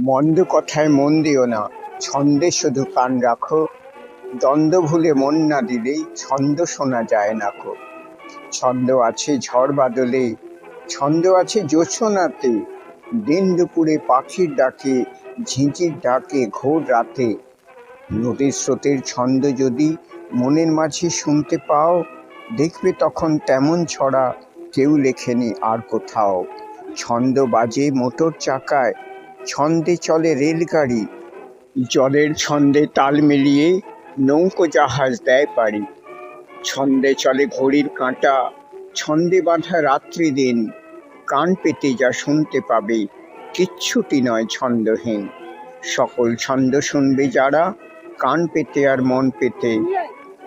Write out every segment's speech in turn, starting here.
মন্দ কথায় মন দিও না, ছন্দে শুধু কান রাখো। দ্বন্দ্ব ভুলে মন না দিলেই ছন্দ শোনা যায় না কো। ছন্দ আছে ঝড় বাদলে, ছন্দ আছে জোছনাতে, দিন দুপুরে পাখির ডাকে, ঝিঁঝির ডাকে ঘোর রাতে। নদীর স্রোতের ছন্দ যদি মনের মাঝে শুনতে পাও, দেখবে তখন তেমন ছড়া কেউ লেখেনি আর কোথাও। ছন্দ বাজে মোটর চাকায়, ছন্দে চলে রেলগাড়ি, জলের ছন্দে তাল মিলিয়ে নৌকো জাহাজ দেয় পাড়ি। ছন্দে চলে ঘড়ির কাঁটা, ছন্দে বাঁধা রাত্রি দিন, কান পেতে যা শুনতে পাবে কিচ্ছুটি নয় ছন্দহীন। সকল ছন্দ শুনবে যারা, কান পেতে আর মন পেতে,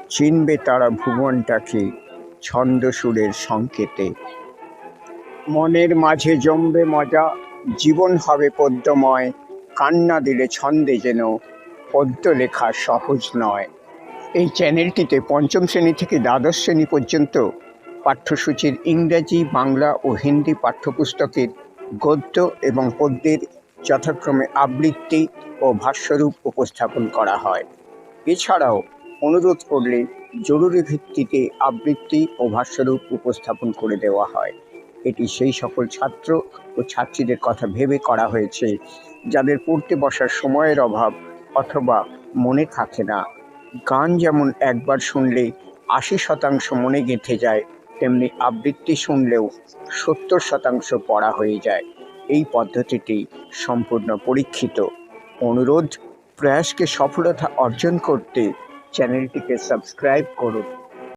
চিনবে তারা ভুবনটাকে ছন্দ সুরের সংকেতে। মনের মাঝে জমবে মজা, জীবন হবে পদ্যময়, কান্না দিলে ছন্দে যেন পদ্য লেখা সহজ নয়। এই চ্যানেলটিতে পঞ্চম শ্রেণী থেকে দ্বাদশ শ্রেণী পর্যন্ত পাঠ্যসূচির ইংরাজি, বাংলা ও হিন্দি পাঠ্যপুস্তকের গদ্য এবং পদ্যের যথাক্রমে আবৃত্তি ও ভাষ্যরূপ উপস্থাপন করা হয়। এছাড়াও অনুরোধ করলে জরুরি ভিত্তিতে আবৃত্তি ও ভাষ্যরূপ উপস্থাপন করে দেওয়া হয়। এটি সেই সকল ছাত্র ও ছাত্রীদের কথা ভেবে করা হয়েছে যাদের পড়তে বসার সময়ের অভাব অথবা মনে থাকে না। গান যেমন একবার শুনলে ৮০% মনে গেঁথে যায়, তেমনি আবৃত্তি শুনলেও ৭০% পড়া হয়ে যায়। এই পদ্ধতিটি সম্পূর্ণ পরীক্ষিত। অনুরোধ, প্রয়াসকে সফলতা অর্জন করতে চ্যানেলটিকে সাবস্ক্রাইব করুন।